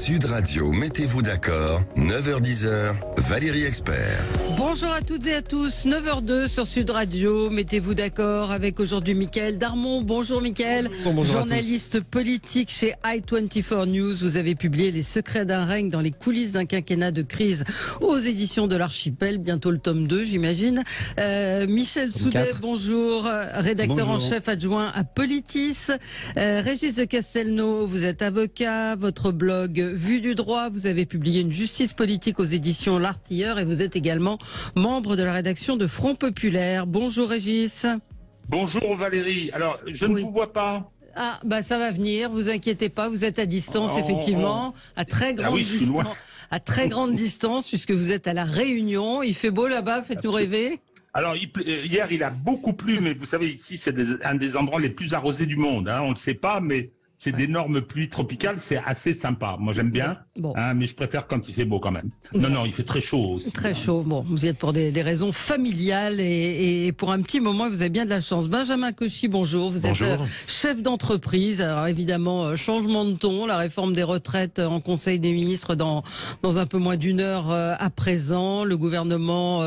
Sud Radio, mettez-vous d'accord, 9h-10h, Valérie Expert. Bonjour à toutes et à tous, 9h02 sur Sud Radio, mettez-vous d'accord avec aujourd'hui Mickaël Darmon. Bonjour Mickaël, bonjour journaliste politique chez i24 News. Vous avez publié Les secrets d'un règne dans les coulisses d'un quinquennat de crise aux éditions de l'Archipel, bientôt le tome 2 j'imagine. Michel Soudet, bonjour, rédacteur en chef adjoint à Politis. Régis de Castelnau, vous êtes avocat, votre blog Vue du droit, vous avez publié Une justice politique aux éditions L'Artilleur et vous êtes également membre de la rédaction de Front Populaire. Bonjour Régis. Bonjour Valérie. Alors, je ne vous vois pas. Ah, bah ça va venir, vous inquiétez pas, vous êtes à distance effectivement, à très grande distance. À très grande distance, puisque vous êtes à La Réunion. Il fait beau là-bas, faites-nous rêver. Alors, hier, il a beaucoup plu, mais vous savez, ici, c'est un des endroits les plus arrosés du monde. Hein. On ne le sait pas, mais c'est d'énormes pluies tropicales, c'est assez sympa. Moi, j'aime bien, mais je préfère quand il fait beau quand même. Non, il fait très chaud aussi. Très chaud. Bon, vous y êtes pour des raisons familiales et pour un petit moment, vous avez bien de la chance. Benjamin Cauchy, bonjour. Vous êtes chef d'entreprise. Alors évidemment, changement de ton, la réforme des retraites en Conseil des ministres dans un peu moins d'une heure à présent. Le gouvernement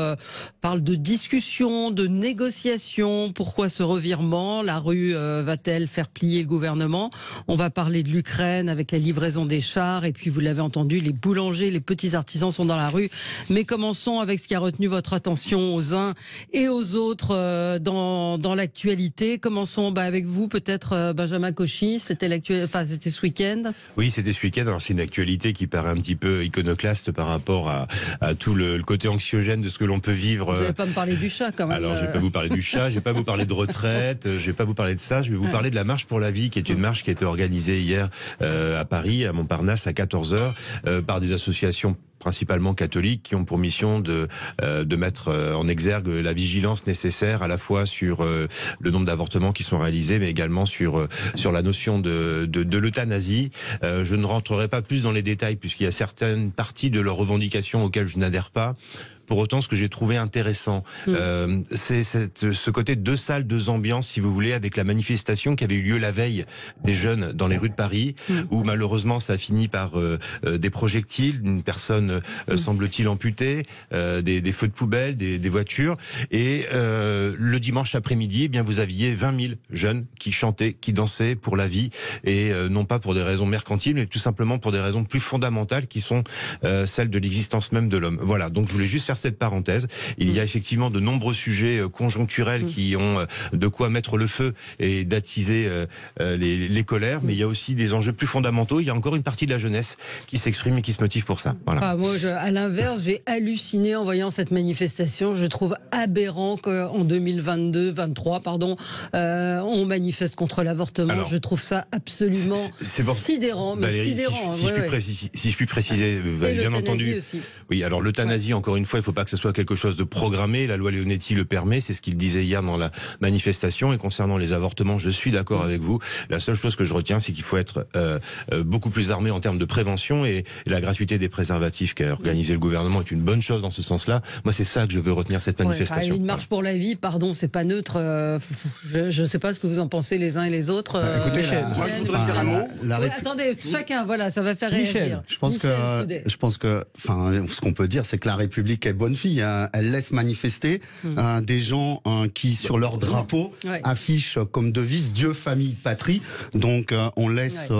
parle de discussion, de négociation. Pourquoi ce revirement? La rue va-t-elle faire plier le gouvernement? On va parler de l'Ukraine avec la livraison des chars et puis vous l'avez entendu, les boulangers, les petits artisans sont dans la rue. Mais commençons avec ce qui a retenu votre attention aux uns et aux autres dans l'actualité. Commençons avec vous peut-être Benjamin Cauchy, c'était ce week-end. Oui, c'était ce week-end. Alors c'est une actualité qui paraît un petit peu iconoclaste par rapport à tout le côté anxiogène de ce que l'on peut vivre. Vous n'allez pas me parler du chat quand même. Alors je vais pas vous parler du chat, je vais pas vous parler de retraite, je vais pas vous parler de ça, je vais vous parler de la marche pour la vie qui est une marche qui a été organisée hier à Paris, à Montparnasse, à 14h, par des associations principalement catholiques qui ont pour mission de mettre en exergue la vigilance nécessaire à la fois sur le nombre d'avortements qui sont réalisés, mais également sur la notion de l'euthanasie. Je ne rentrerai pas plus dans les détails puisqu'il y a certaines parties de leurs revendications auxquelles je n'adhère pas. Pour autant, ce que j'ai trouvé intéressant, c'est ce côté deux salles, deux ambiances, si vous voulez, avec la manifestation qui avait eu lieu la veille des jeunes dans les rues de Paris, où malheureusement ça a fini par des projectiles, une personne semble-t-il amputée, des feux de poubelle, des voitures. Et le dimanche après-midi, eh bien vous aviez 20 000 jeunes qui chantaient, qui dansaient pour la vie, et non pas pour des raisons mercantiles, mais tout simplement pour des raisons plus fondamentales qui sont celles de l'existence même de l'homme. Voilà, donc je voulais juste faire cette parenthèse. Il y a effectivement de nombreux sujets conjoncturels qui ont de quoi mettre le feu et d'attiser les colères, mais il y a aussi des enjeux plus fondamentaux. Il y a encore une partie de la jeunesse qui s'exprime et qui se motive pour ça. Voilà. Moi, à l'inverse, j'ai halluciné en voyant cette manifestation. Je trouve aberrant qu'en 2022-23, on manifeste contre l'avortement. Alors, je trouve ça absolument sidérant. Mais Valérie, sidérant. Si je puis préciser, vous avez bien entendu. Aussi. Oui, alors l'euthanasie, encore une fois, il ne faut pas que ce soit quelque chose de programmé. La loi Leonetti le permet, c'est ce qu'il disait hier dans la manifestation. Et concernant les avortements, je suis d'accord avec vous. La seule chose que je retiens, c'est qu'il faut être beaucoup plus armé en termes de prévention, et la gratuité des préservatifs qu'a organisé le gouvernement est une bonne chose dans ce sens-là. Moi, c'est ça que je veux retenir cette manifestation. Une marche pour la vie, c'est pas neutre. Je ne sais pas ce que vous en pensez les uns et les autres. Écoutez, moi, je voudrais dire un mot. Attendez, chacun, ça va faire réagir. Je pense que, ce qu'on peut dire, c'est que la République est bonne fille. Elle laisse manifester des gens qui, sur leur drapeau, affichent comme devise Dieu, famille, patrie. Donc, on laisse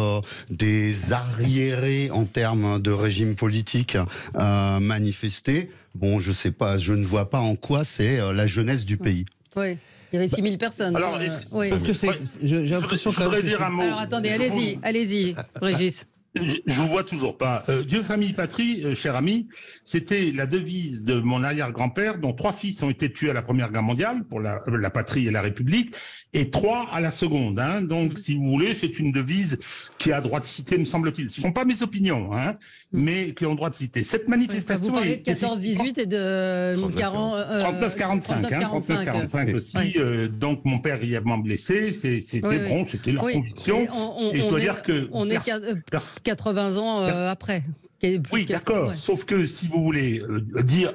des arriérés en termes de régime politique manifester. Bon, je sais pas, je ne vois pas en quoi c'est la jeunesse du pays. Oui. Il y avait 6000 personnes. Alors, j'ai l'impression que... Je voudrais dire un mot. Alors, attendez, allez-y, Régis. Je vous vois toujours pas. Dieu, famille, patrie, cher ami, c'était la devise de mon arrière-grand-père, dont 3 fils ont été tués à la Première Guerre mondiale pour la patrie et la République, et 3 à la seconde. Hein. Donc, si vous voulez, c'est une devise qui a droit de citer, me semble-t-il. Ce ne sont pas mes opinions, mais qui ont droit de citer. Cette manifestation... vous parlez de 14-18 et de 39-45 aussi. Donc, mon père grièvement blessé, c'était leur conviction. Et je dois dire que... On est 80 ans après. Oui, d'accord. Sauf que si vous voulez dire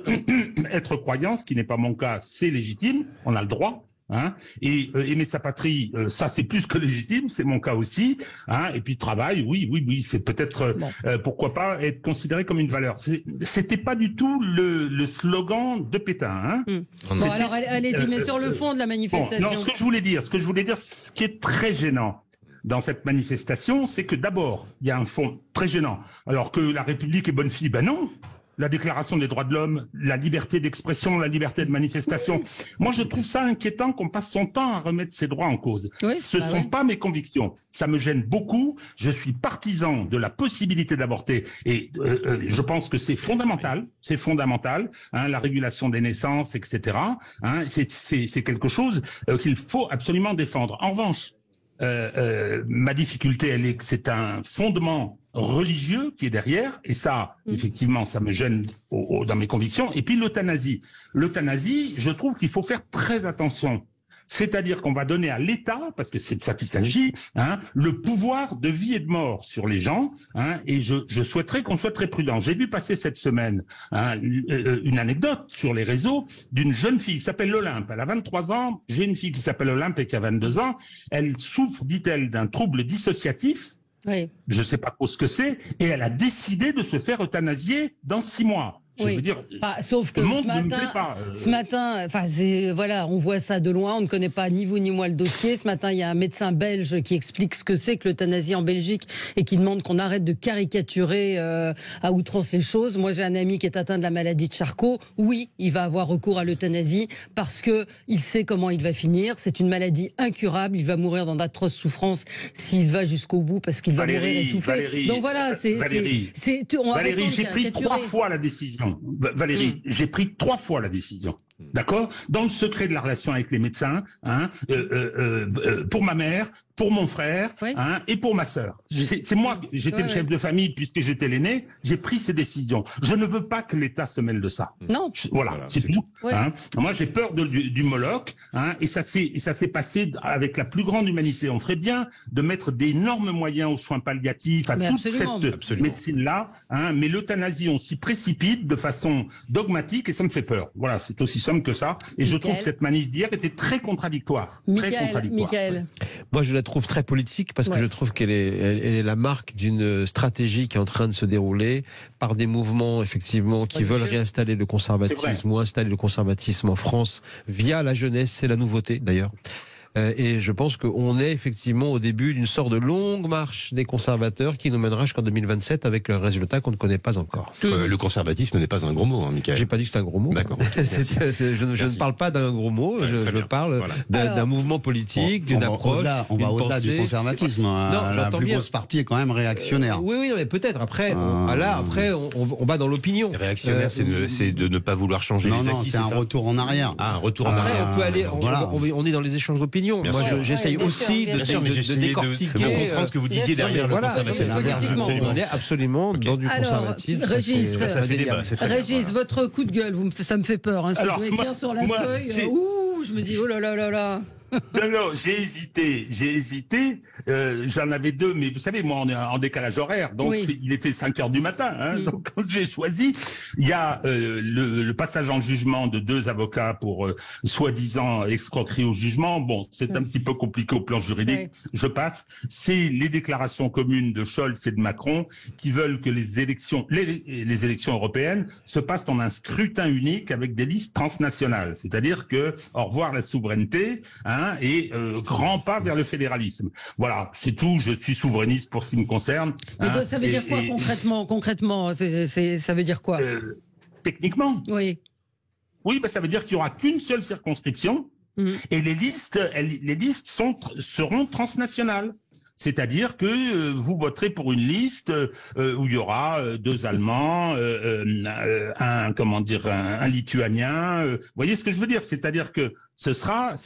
être croyant, ce qui n'est pas mon cas, c'est légitime, on a le droit. Hein, et aimer sa patrie, ça c'est plus que légitime, c'est mon cas aussi. Hein, et puis travail, oui, c'est peut-être pourquoi pas être considéré comme une valeur. C'était pas du tout le slogan de Pétain. Hein. Bon, alors allez-y, mais sur le fond de la manifestation. Non, ce que je voulais dire, ce qui est très gênant dans cette manifestation, c'est que d'abord il y a un fond très gênant. Alors que la République est bonne fille, ben non. La Déclaration des droits de l'homme, la liberté d'expression, la liberté de manifestation. Oui. Moi, je trouve ça inquiétant qu'on passe son temps à remettre ces droits en cause. Oui, ce ne sont pas mes convictions. Ça me gêne beaucoup. Je suis partisan de la possibilité d'avorter. Et je pense que c'est fondamental. C'est fondamental. Hein, la régulation des naissances, etc. Hein, c'est quelque chose qu'il faut absolument défendre. En revanche, ma difficulté, elle est que c'est un fondement religieux qui est derrière, et ça, effectivement, ça me gêne dans mes convictions. Et puis l'euthanasie. L'euthanasie, je trouve qu'il faut faire très attention. C'est-à-dire qu'on va donner à l'État, parce que c'est de ça qu'il s'agit, hein, le pouvoir de vie et de mort sur les gens, hein, et je souhaiterais qu'on soit très prudent. J'ai vu passer cette semaine une anecdote sur les réseaux d'une jeune fille qui s'appelle Olympe. Elle a 23 ans, j'ai une fille qui s'appelle Olympe et qui a 22 ans. Elle souffre, dit-elle, d'un trouble dissociatif. Oui. Je ne sais pas trop ce que c'est, et elle a décidé de se faire euthanasier dans 6 mois. Je veux dire, sauf que ce matin, voilà, on voit ça de loin, on ne connaît pas ni vous ni moi le dossier. Ce matin, il y a un médecin belge qui explique ce que c'est que l'euthanasie en Belgique et qui demande qu'on arrête de caricaturer à outrance les choses. Moi, j'ai un ami qui est atteint de la maladie de Charcot. Oui, il va avoir recours à l'euthanasie parce que il sait comment il va finir. C'est une maladie incurable. Il va mourir dans d'atroces souffrances s'il va jusqu'au bout parce qu'il va mourir étouffé. Donc voilà, Valérie, j'ai pris 3 fois la décision. Valérie, j'ai pris 3 fois la décision. D'accord ? Dans le secret de la relation avec les médecins, hein, pour ma mère, pour mon frère, hein, et pour ma sœur. C'est moi, j'étais le chef de famille puisque j'étais l'aîné, j'ai pris ces décisions. Je ne veux pas que l'État se mêle de ça. Non. Voilà, c'est tout. Hein. Moi, j'ai peur du Moloch, hein, et ça s'est passé avec la plus grande humanité. On ferait bien de mettre d'énormes moyens aux soins palliatifs, à toute cette médecine-là, hein, mais l'euthanasie, on s'y précipite de façon dogmatique et ça me fait peur. Voilà, c'est aussi simple que ça. Et je trouve que cette manif d'hier était très contradictoire. Mickaël. Moi, je la trouve très politique parce que je trouve qu'elle est la marque d'une stratégie qui est en train de se dérouler par des mouvements, effectivement, qui veulent réinstaller le conservatisme ou installer le conservatisme en France via la jeunesse. C'est la nouveauté, d'ailleurs. Et je pense qu'on est effectivement au début d'une sorte de longue marche des conservateurs qui nous mènera jusqu'en 2027 avec un résultat qu'on ne connaît pas encore. Le conservatisme n'est pas un gros mot, hein, Mickaël. J'ai pas dit que c'était un gros mot. D'accord. Je ne parle pas d'un gros mot, je parle d'un mouvement politique, d'une approche. On va au-delà du conservatisme. La plus grosse partie est quand même réactionnaire. Oui, mais peut-être. Après, on va dans l'opinion. Réactionnaire, c'est de ne pas vouloir changer les acquis. C'est un retour en arrière. Un retour en arrière. Après, on peut aller. On est dans les échanges d'opinion. Moi, j'essaye aussi de décortiquer. De comprendre ce que vous disiez derrière le conservatisme. On est absolument dans du conservatisme. Régis, votre coup de gueule, ça me fait peur. Ce que je vais écrire sur la feuille, je me dis, oh là là là là. Non, j'ai hésité. J'en avais 2, mais vous savez, moi, on est en décalage horaire, donc il était 5h du matin. Hein, donc, quand j'ai choisi, il y a le passage en jugement de 2 avocats pour soi-disant escroquerie au jugement. Bon, c'est un petit peu compliqué au plan juridique. Je passe. C'est les déclarations communes de Scholz et de Macron qui veulent que les élections européennes se passent en un scrutin unique avec des listes transnationales. C'est-à-dire que au revoir la souveraineté. Hein, et grand pas vers le fédéralisme. Voilà, c'est tout. Je suis souverainiste pour ce qui me concerne. Mais ça veut dire quoi concrètement ça veut dire quoi techniquement? Oui, ça veut dire qu'il y aura qu'une seule circonscription et les listes seront transnationales. C'est-à-dire que vous voterez pour une liste où il y aura 2 Allemands, un Lituanien. Vous voyez ce que je veux dire? C'est-à-dire que ce sera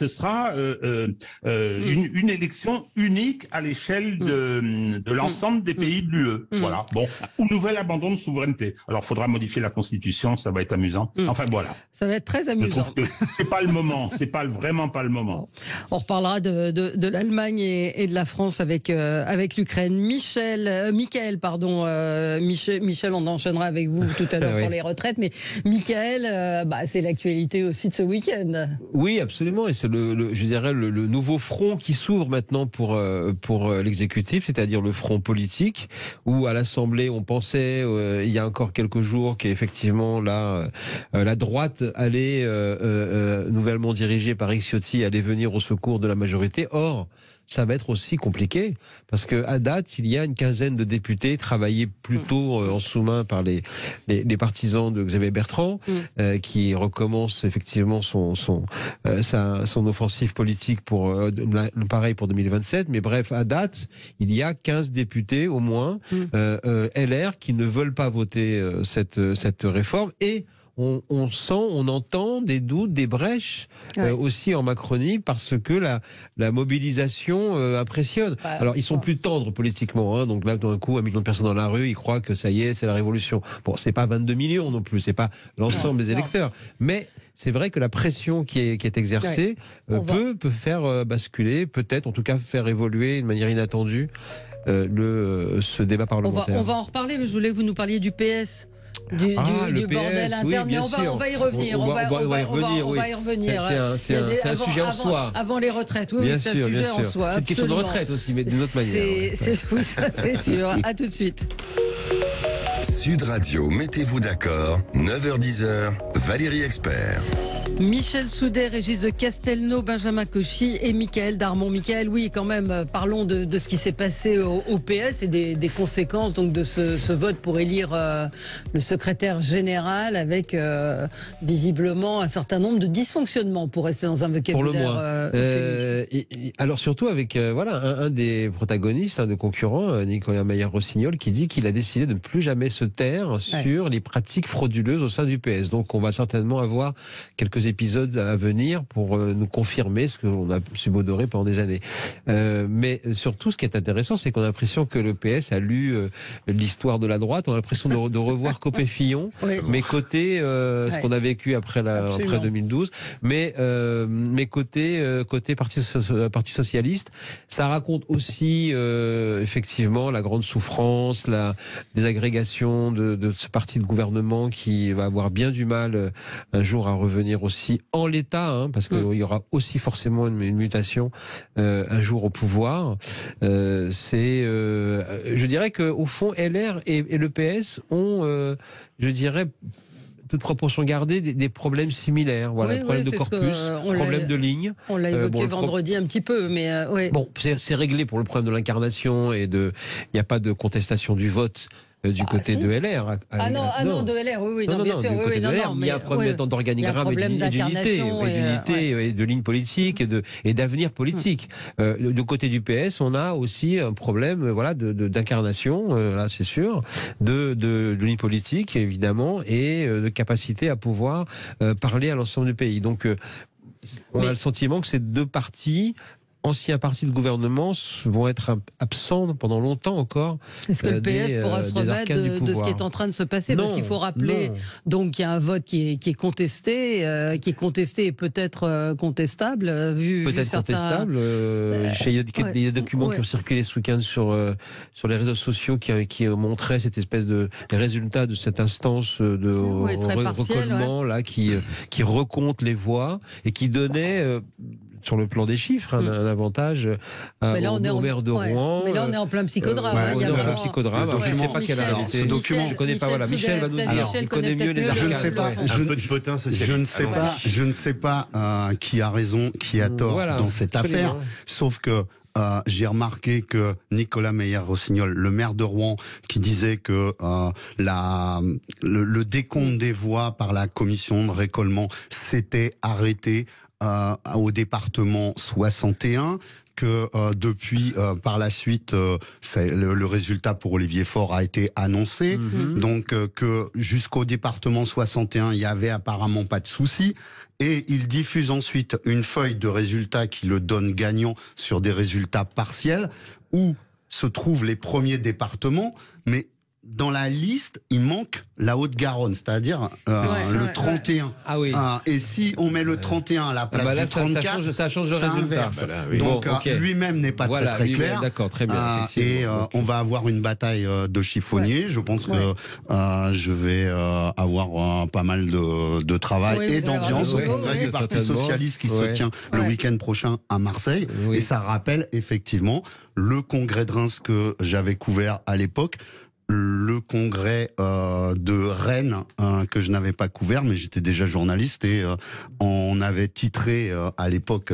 une élection unique à l'échelle de l'ensemble des pays de l'UE. Voilà. Bon, ou nouvel abandon de souveraineté. Alors, faudra modifier la Constitution, ça va être amusant. Enfin, voilà. Ça va être très amusant. Je trouve que c'est pas le moment. C'est vraiment pas le moment. On reparlera de l'Allemagne et de la France avec l'Ukraine. Mickaël, on enchaînera avec vous tout à l'heure pour les retraites. Mais Mickaël, c'est l'actualité aussi de ce week-end. Oui. Oui, absolument. Et c'est je dirais le nouveau front qui s'ouvre maintenant pour l'exécutif, c'est-à-dire le front politique, où à l'Assemblée on pensait il y a encore quelques jours qu'effectivement là la droite allait nouvellement dirigée par Rick Ciotti allait venir au secours de la majorité. Or, ça va être aussi compliqué parce que à date, il y a une quinzaine de députés travaillés plutôt en sous-main par les partisans de Xavier Bertrand, qui recommence effectivement son offensive politique pour pareil pour 2027. Mais bref, à date, il y a 15 députés au moins LR qui ne veulent pas voter cette réforme et on entend des doutes, des brèches aussi en Macronie parce que la mobilisation impressionne. Alors ils sont plus tendres politiquement, donc là d'un coup 1 million de personnes dans la rue, ils croient que ça y est, c'est la révolution. Bon, c'est pas 22 millions non plus, c'est pas l'ensemble des électeurs, mais c'est vrai que la pression qui est exercée peut faire basculer, peut-être en tout cas faire évoluer de manière inattendue ce débat parlementaire. On va en reparler, mais je voulais que vous nous parliez du PS. Du bordel interne, mais on va y revenir. On va y revenir. C'est un sujet en soi. Avant les retraites, oui, c'est un sujet en soi. C'est une question de retraite aussi, mais d'une autre manière. Oui, ça c'est sûr. À tout de suite. Sud Radio, mettez-vous d'accord, 9h-10h, Valérie Expert. Michel Soudet, Régis de Castelnau, Benjamin Cauchy et Mickaël Darmon. Mickaël, oui, quand même, parlons de ce qui s'est passé au PS et des conséquences donc de ce vote pour élire le secrétaire général avec visiblement un certain nombre de dysfonctionnements pour rester dans un vocabulaire. Pour le moins. Alors surtout avec un des protagonistes, un des concurrents, Nicolas Meyer-Rossignol, qui dit qu'il a décidé de ne plus jamais se taire sur les pratiques frauduleuses au sein du PS. Donc on va certainement avoir quelques épisodes à venir pour nous confirmer ce qu'on a subodoré pendant des années. Mais surtout, ce qui est intéressant, c'est qu'on a l'impression que le PS a lu l'histoire de la droite. On a l'impression de revoir Copé-Fillon, mais côté ce qu'on a vécu après 2012. Mais côté Parti socialiste, ça raconte aussi effectivement la grande souffrance, la désagrégation de ce parti de gouvernement qui va avoir bien du mal un jour à revenir aussi en l'état, parce qu'il y aura aussi forcément une mutation un jour au pouvoir. Je dirais que au fond, LR et le PS ont, je dirais, toute proportion gardée, des problèmes similaires. Voilà, problème de corpus, problème de ligne. On l'a évoqué vendredi un petit peu, mais Bon, c'est réglé pour le problème de l'incarnation et il n'y a pas de contestation du vote. Du côté de LR. Non, de LR, oui, non, bien sûr. Mais il y a un problème d'organigramme et de ligne politique et d'avenir politique. Du côté du PS, on a aussi un problème, d'incarnation, là c'est sûr, de ligne politique évidemment et de capacité à pouvoir parler à l'ensemble du pays. Donc, on a le sentiment que ces deux partis, anciens partis de gouvernement, vont être absents pendant longtemps encore. Est-ce que le PS pourra se remettre de ce qui est en train de se passer? Parce qu'il faut rappeler donc qu'il y a un vote qui est contesté, et peut-être contestable, vu certains... contestable. Il y a des documents qui ont circulé ce week-end sur les réseaux sociaux qui montraient cette espèce de résultats de cette instance de recollement là qui recompte les voix et qui donnait sur le plan des chiffres, un avantage au maire de Rouen. Mais là, on est en plein psychodrame. On est en plein psychodrame. Je ne sais pas quelle réalité. Ce document, je ne connais pas. Michel va nous dire. Il connaît mieux les arcanes. Je ne sais pas. Un peu de potin socialiste. Je ne sais pas qui a raison, qui a tort dans cette affaire. Sauf que j'ai remarqué que Nicolas Meyer-Rossignol, le maire de Rouen, qui disait que le décompte des voix par la commission de récollement s'était arrêté au département 61, que depuis, par la suite, le résultat pour Olivier Faure a été annoncé, donc que jusqu'au département 61, il y avait apparemment pas de souci, et il diffuse ensuite une feuille de résultats qui le donne gagnant sur des résultats partiels, où se trouvent les premiers départements, mais dans la liste, il manque la Haute-Garonne, c'est-à-dire le 31. Ouais. Ah oui. Et si on met le 31 à la place du 34, ça change le résultat. Voilà, oui. Donc lui-même n'est pas très clair. D'accord, très bien. On va avoir une bataille de chiffonniers. Ouais. Je pense que je vais avoir pas mal de travail et d'ambiance au Congrès du Parti Socialiste qui se tient le week-end prochain à Marseille. Et ça rappelle effectivement le congrès de Reims que j'avais couvert à l'époque, le congrès de Rennes que je n'avais pas couvert, mais j'étais déjà journaliste et on avait titré à l'époque,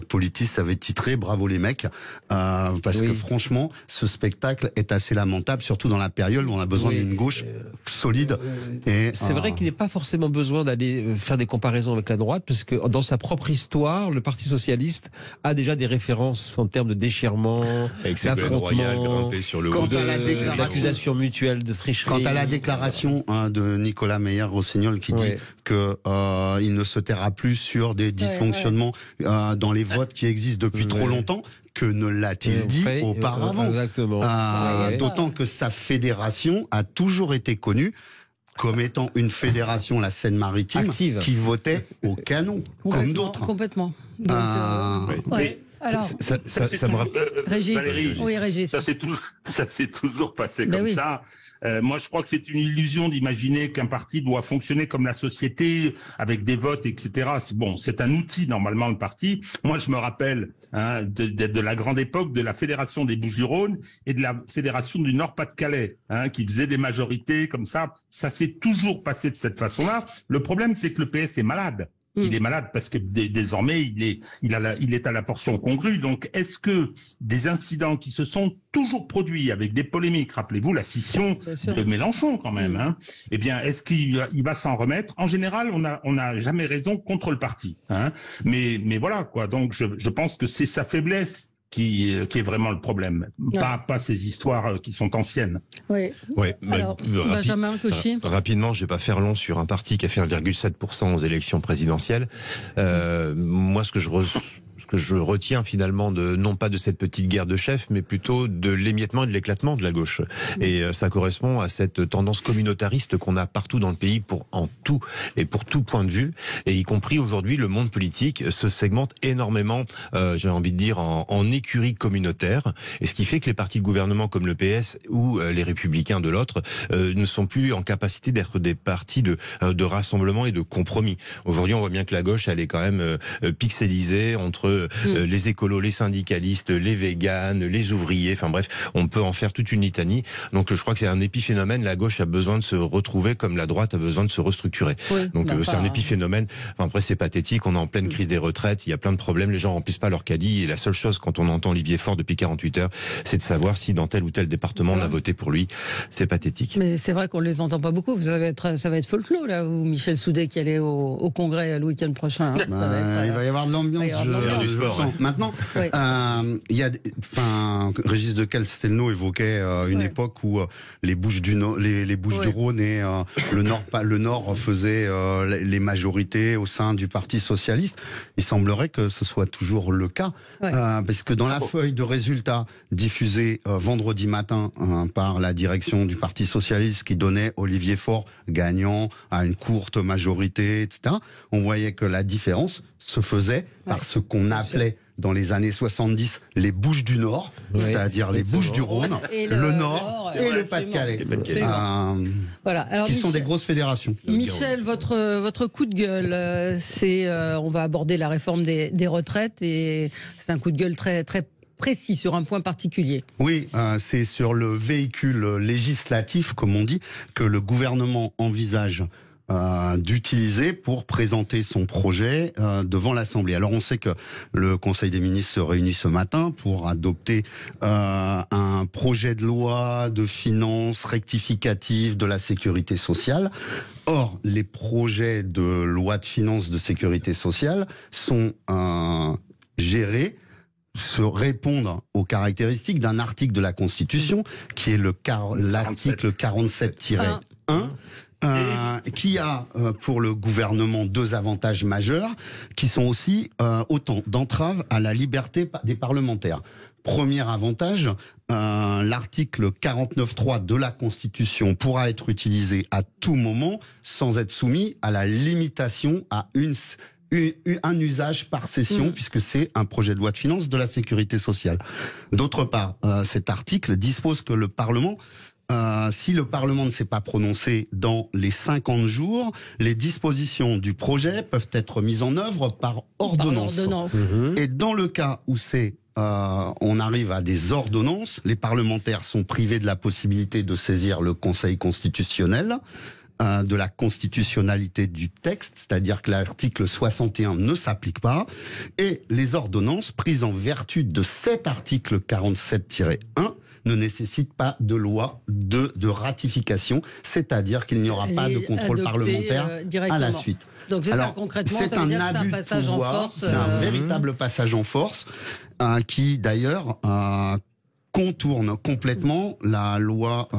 Politis avait titré Bravo les mecs, parce que franchement ce spectacle est assez lamentable, surtout dans la période où on a besoin d'une gauche solide. Et c'est vrai qu'il n'est pas forcément besoin d'aller faire des comparaisons avec la droite, parce que dans sa propre histoire, le Parti socialiste a déjà des références en termes de déchirement, d'affrontement, l'accusation mutuelle de tricherie. Quant à la déclaration de Nicolas Meyer-Rossignol qui dit que il ne se taira plus sur des dysfonctionnements dans les votes qui existent depuis trop longtemps, que ne l'a-t-il dit auparavant? D'autant que sa fédération a toujours été connue comme étant une fédération, la Seine-Maritime, active, qui votait au canon, comme d'autres. Complètement. Donc, alors, ça me rappelle. Régis. Ça s'est toujours passé comme ça. Moi, je crois que c'est une illusion d'imaginer qu'un parti doit fonctionner comme la société, avec des votes, etc. C'est un outil, normalement, le parti. Moi, je me rappelle de la grande époque de la Fédération des Bouches-du-Rhône et de la Fédération du Nord-Pas-de-Calais, qui faisait des majorités comme ça. Ça s'est toujours passé de cette façon-là. Le problème, c'est que le PS est malade. Il est malade parce que désormais il est à la portion congrue. Donc est-ce que des incidents qui se sont toujours produits avec des polémiques, rappelez-vous la scission de Mélenchon quand même, eh bien est-ce qu'il va s'en remettre? En général, on n'a jamais raison contre le parti, mais voilà quoi. Donc je pense que c'est sa faiblesse qui est vraiment le problème, pas ces histoires qui sont anciennes. Oui. Alors, Benjamin Cauchy. Rapidement, je vais pas faire long sur un parti qui a fait 1,7% aux élections présidentielles. Moi, ce que je retiens finalement non pas de cette petite guerre de chefs, mais plutôt de l'émiettement et de l'éclatement de la gauche. Et ça correspond à cette tendance communautariste qu'on a partout dans le pays pour tout point de vue, et y compris aujourd'hui le monde politique se segmente énormément, j'ai envie de dire, en écurie communautaire, et ce qui fait que les partis de gouvernement comme le PS ou les Républicains de l'autre ne sont plus en capacité d'être des partis de rassemblement et de compromis. Aujourd'hui, on voit bien que la gauche, elle est quand même pixelisée entre les écolos, les syndicalistes, les véganes, les ouvriers, enfin bref, on peut en faire toute une litanie. Donc je crois que c'est un épiphénomène. La gauche a besoin de se retrouver comme la droite a besoin de se restructurer. Donc c'est un épiphénomène. Enfin, après c'est pathétique, on est en pleine crise des retraites, il y a plein de problèmes, les gens remplissent pas leur caddie, et la seule chose quand on entend Olivier Faure depuis 48 heures, c'est de savoir si dans tel ou tel département on a voté pour lui. C'est pathétique. Mais c'est vrai qu'on les entend pas beaucoup. Ça va être folklore là, où Michel Soudet qui allait au congrès le week-end prochain. Il va y avoir de l'ambiance. Sport, Maintenant, il y a, Régis Decalstello évoquait une époque où les Bouches du Rhône et le Nord faisaient les majorités au sein du Parti socialiste. Il semblerait que ce soit toujours le cas, parce que dans la feuille de résultats diffusée vendredi matin par la direction du Parti socialiste, qui donnait Olivier Faure gagnant à une courte majorité, etc., on voyait que la différence se faisait par ce qu'on appelait dans les années 70 les Bouches du Nord, c'est-à-dire les Bouches du Rhône, le Nord et le Pas-de-Calais, qui sont des grosses fédérations. Michel, votre coup de gueule, on va aborder la réforme des retraites, et c'est un coup de gueule très très précis sur un point particulier. Oui, c'est sur le véhicule législatif, comme on dit, que le gouvernement envisage d'utiliser pour présenter son projet devant l'Assemblée. Alors on sait que le Conseil des ministres se réunit ce matin pour adopter un projet de loi de finances rectificative de la sécurité sociale. Or, les projets de loi de finances de sécurité sociale sont gérés, se répondre aux caractéristiques d'un article de la Constitution qui est l'article 47-1, qui a pour le gouvernement deux avantages majeurs, qui sont aussi autant d'entraves à la liberté des parlementaires. Premier avantage, l'article 49.3 de la Constitution pourra être utilisé à tout moment sans être soumis à la limitation à un usage par session, puisque c'est un projet de loi de finances de la sécurité sociale. D'autre part, cet article dispose que le Parlement, si le Parlement ne s'est pas prononcé dans les 50 jours, les dispositions du projet peuvent être mises en œuvre par ordonnance. Et dans le cas où on arrive à des ordonnances, les parlementaires sont privés de la possibilité de saisir le Conseil constitutionnel de la constitutionnalité du texte, c'est-à-dire que l'article 61 ne s'applique pas, et les ordonnances prises en vertu de cet article 47-1 ne nécessitent pas de loi de ratification, c'est-à-dire qu'il n'y aura pas de contrôle parlementaire à la suite. Donc c'est ça concrètement, ça veut dire que c'est un passage en force. C'est un véritable passage en force qui d'ailleurs contourne complètement la loi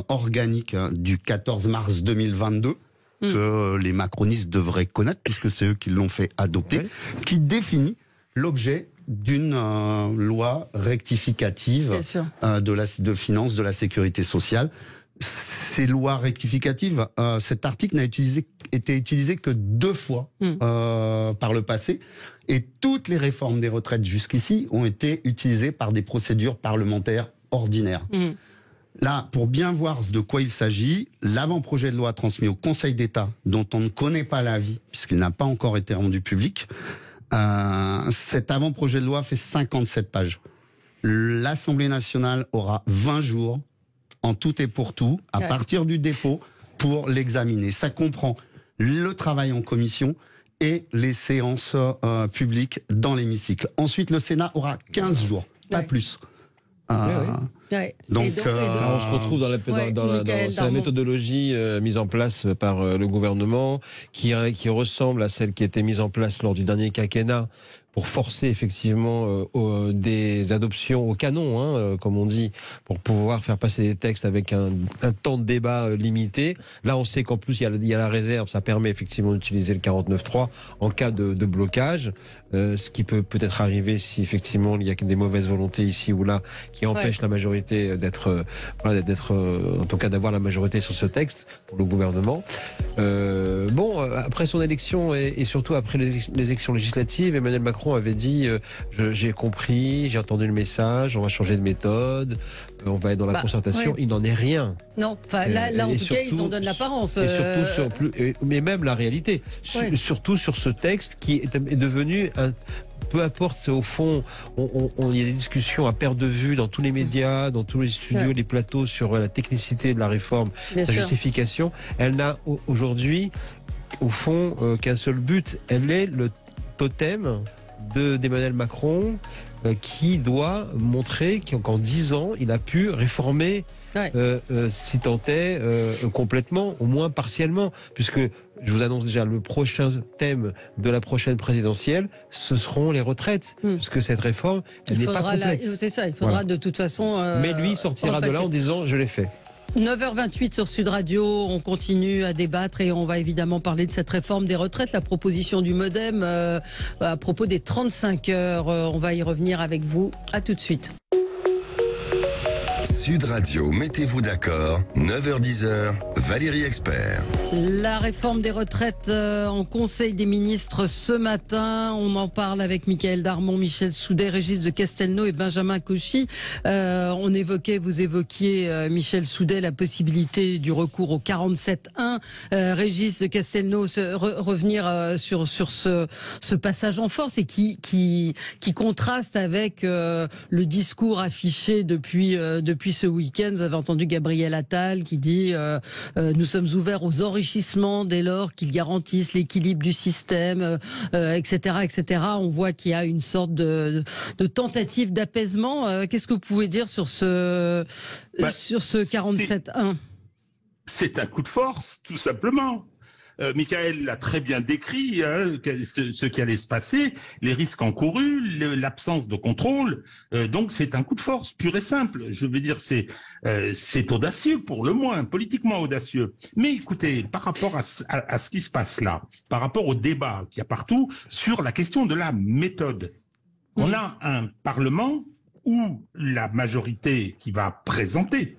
organique du 14 mars 2022 que les macronistes devraient connaître puisque c'est eux qui l'ont fait adopter, qui définit l'objet d'une loi rectificative de finances de la sécurité sociale. Ces lois rectificatives, cet article n'a été utilisé que 2 fois par le passé, et toutes les réformes des retraites jusqu'ici ont été utilisées par des procédures parlementaires ordinaires. Là, pour bien voir de quoi il s'agit, l'avant-projet de loi transmis au Conseil d'État, dont on ne connaît pas l'avis, puisqu'il n'a pas encore été rendu public, cet avant-projet de loi fait 57 pages. L'Assemblée nationale aura 20 jours, en tout et pour tout, à partir du dépôt, pour l'examiner. Ça comprend le travail en commission et les séances publiques dans l'hémicycle. Ensuite, le Sénat aura 15 jours, pas plus. Donc, on se retrouve dans la méthodologie mise en place par le gouvernement qui ressemble à celle qui a été mise en place lors du dernier quinquennat pour forcer effectivement des adoptions au canon, comme on dit, pour pouvoir faire passer des textes avec un temps de débat limité. Là, on sait qu'en plus, il y a la réserve, ça permet effectivement d'utiliser le 49.3 en cas de blocage, ce qui peut-être arriver si effectivement il y a des mauvaises volontés ici ou là qui empêchent la majorité d'être, en tout cas d'avoir la majorité sur ce texte pour le gouvernement. Après son élection et surtout après les élections législatives, Emmanuel Macron avait dit j'ai compris, j'ai entendu le message, on va changer de méthode, on va être dans la concertation. Il n'en est rien. Non, là en tout cas, ils en donnent l'apparence. Et surtout mais même la réalité. Surtout sur ce texte qui est devenu peu importe, au fond, il y a des discussions à perte de vue dans tous les médias, dans tous les studios, les plateaux sur la technicité de la réforme, sa justification. Elle n'a aujourd'hui, au fond, qu'un seul but. Elle est le totem d'Emmanuel Macron qui doit montrer qu'en 10 ans, il a pu réformer si tant est complètement, au moins partiellement, puisque je vous annonce déjà le prochain thème de la prochaine présidentielle, ce seront les retraites, puisque cette réforme, elle n'est pas complète. C'est ça, il faudra de toute façon... Mais lui sortira de là en disant « je l'ai fait ». 9h28 sur Sud Radio, on continue à débattre et on va évidemment parler de cette réforme des retraites, la proposition du MoDem à propos des 35 heures. On va y revenir avec vous. À tout de suite. Sud Radio, mettez-vous d'accord, 9h-10h, Valérie Expert. La réforme des retraites en Conseil des ministres ce matin. On en parle avec Mickaël Darmon, Michel Soudet, Régis de Castelnau et Benjamin Cauchy. Vous évoquiez, Michel Soudet, la possibilité du recours au 47.1. Régis de Castelnau, revenir sur ce passage en force et qui contraste avec le discours affiché depuis ce week-end. Vous avez entendu Gabriel Attal qui dit nous sommes ouverts aux enrichissements dès lors qu'ils garantissent l'équilibre du système, etc., etc. On voit qu'il y a une sorte de tentative d'apaisement. Qu'est-ce que vous pouvez dire sur ce 47.1 ? C'est un coup de force, tout simplement. Mickaël l'a très bien décrit, ce qui allait se passer, les risques encourus, l'absence de contrôle. Donc c'est un coup de force pur et simple. Je veux dire, c'est audacieux pour le moins, politiquement audacieux. Mais écoutez, par rapport à ce qui se passe là, par rapport au débat qu'il y a partout sur la question de la méthode, on a un Parlement où la majorité qui va présenter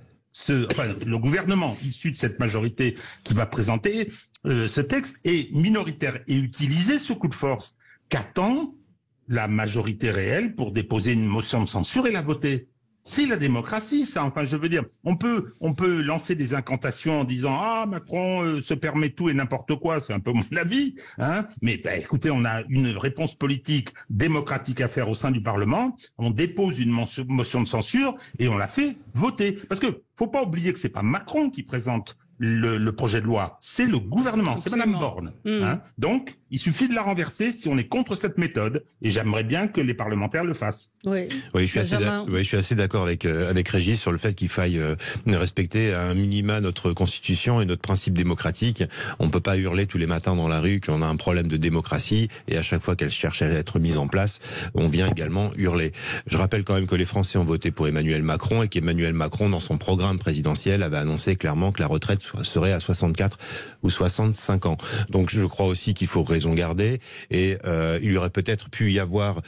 le gouvernement issu de cette majorité qui va présenter ce texte est minoritaire et utiliser ce coup de force qu'attend la majorité réelle pour déposer une motion de censure et la voter. C'est la démocratie, ça. Enfin, je veux dire, on peut lancer des incantations en disant Macron se permet tout et n'importe quoi. C'est un peu mon avis, hein. Mais écoutez, on a une réponse politique démocratique à faire au sein du Parlement. On dépose une motion de censure et on la fait voter. Parce que faut pas oublier que c'est pas Macron qui présente le projet de loi, c'est le gouvernement, c'est Madame Borne. Hein. Donc, il suffit de la renverser si on est contre cette méthode, et j'aimerais bien que les parlementaires le fassent. Oui, je suis assez d'accord avec Régis sur le fait qu'il faille respecter à un minima notre constitution et notre principe démocratique. On ne peut pas hurler tous les matins dans la rue qu'on a un problème de démocratie, et à chaque fois qu'elle cherche à être mise en place, on vient également hurler. Je rappelle quand même que les Français ont voté pour Emmanuel Macron, et qu'Emmanuel Macron, dans son programme présidentiel, avait annoncé clairement que la retraite serait à 64 ou 65 ans. Donc je crois aussi qu'il faut raison garder, et il y aurait peut-être pu y avoir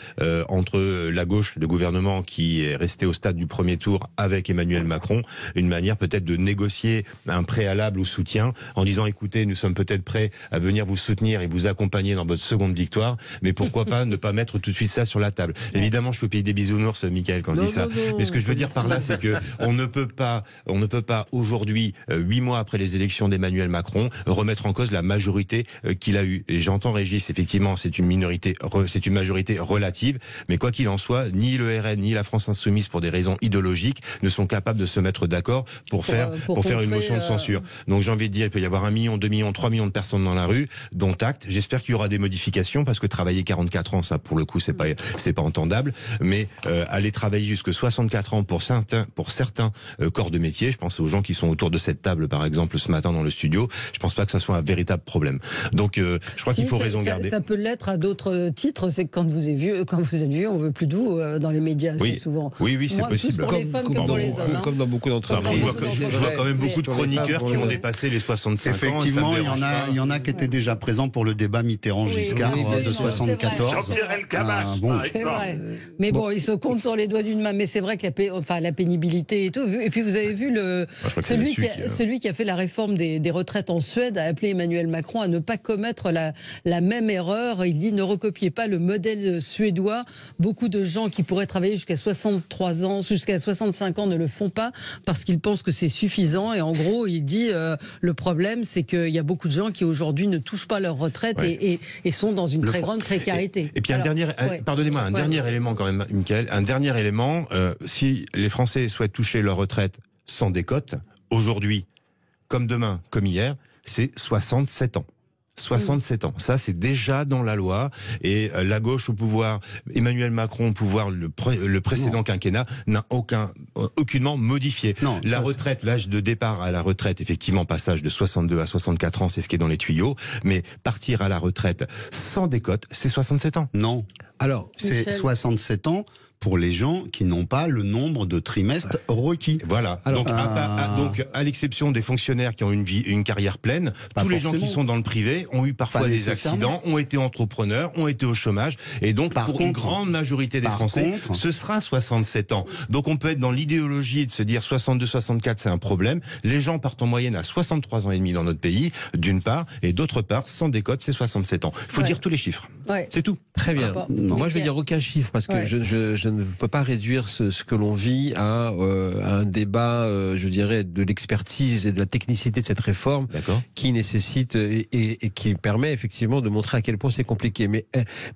entre la gauche de gouvernement qui est restée au stade du premier tour avec Emmanuel Macron, une manière peut-être de négocier un préalable au soutien en disant écoutez, nous sommes peut-être prêts à venir vous soutenir et vous accompagner dans votre seconde victoire, mais pourquoi pas ne pas mettre tout de suite ça sur la table. Évidemment, je peux payer des bisounours, Michael, quand je dis ça. Mais ce que je veux dire par là, c'est que on ne peut pas aujourd'hui, 8 mois après les élections d'Emmanuel Macron, remettre en cause la majorité qu'il a eue. Et j'entends Régis, effectivement, c'est une majorité relative, mais quoi qu'il en soit, ni le RN ni la France Insoumise, pour des raisons idéologiques, ne sont capables de se mettre d'accord pour faire une motion de censure. Donc j'ai envie de dire, il peut y avoir 1 million, 2 millions, 3 millions de personnes dans la rue, dont acte. J'espère qu'il y aura des modifications, parce que travailler 44 ans, ça pour le coup, c'est pas entendable. Mais aller travailler jusque 64 ans pour certains corps de métier, je pense aux gens qui sont autour de cette table, par exemple, ce matin dans le studio, je pense pas que ça soit un véritable problème. Donc je crois qu'il faut raison garder. Ça peut l'être à d'autres titres, c'est que quand vous êtes vieux, on veut plus de vous dans les médias, oui. assez souvent. Oui, c'est possible. Plus pour les femmes que pour les hommes. Comme dans beaucoup d'entreprises. Je vois quand même beaucoup de chroniqueurs qui ont dépassé les 65 ans. Effectivement, il y en a qui étaient déjà présents pour le débat Mitterrand-Giscard de 74. Jean-Pierre Elkabbach, c'est vrai. Mais bon, ils se comptent sur les doigts d'une main. Mais c'est vrai que la pénibilité et tout. Et puis vous avez vu celui qui a fait la réforme des retraites en Suède a appelé Emmanuel Macron à ne pas commettre la même erreur. Il dit ne recopiez pas le modèle suédois. Beaucoup de gens qui pourraient travailler jusqu'à 63 ans, jusqu'à 65 ans ne le font pas parce qu'ils pensent que c'est suffisant. Et en gros, il dit le problème, c'est qu'il y a beaucoup de gens qui aujourd'hui ne touchent pas leur retraite et sont dans une très grande précarité. Et puis un dernier élément quand même, Michael, un dernier élément, si les Français souhaitent toucher leur retraite sans décote, aujourd'hui, comme demain, comme hier, c'est 67 ans. 67 ans. Ça, c'est déjà dans la loi. Et la gauche au pouvoir, Emmanuel Macron au pouvoir, le précédent quinquennat, n'a aucunement modifié. La retraite, l'âge de départ à la retraite, effectivement, passage de 62 à 64 ans, c'est ce qui est dans les tuyaux. Mais partir à la retraite sans décote, c'est 67 ans. Non. Alors, c'est 67 ans pour les gens qui n'ont pas le nombre de trimestres requis. Voilà. Alors, donc, à l'exception des fonctionnaires qui ont une carrière pleine, tous les gens qui sont dans le privé ont eu parfois des accidents, ont été entrepreneurs, ont été au chômage, et donc pour une grande majorité des Français, ce sera 67 ans. Donc on peut être dans l'idéologie de se dire 62, 64, c'est un problème. Les gens partent en moyenne à 63 ans et demi dans notre pays, d'une part, et d'autre part, sans décote, c'est 67 ans. Il faut dire tous les chiffres. C'est tout. Très bien. Moi, je vais dire aucun chiffre, parce que je ne peux pas réduire ce que l'on vit à un débat, je dirais, de l'expertise et de la technicité de cette réforme qui nécessite et qui permet effectivement de montrer à quel point c'est compliqué. Mais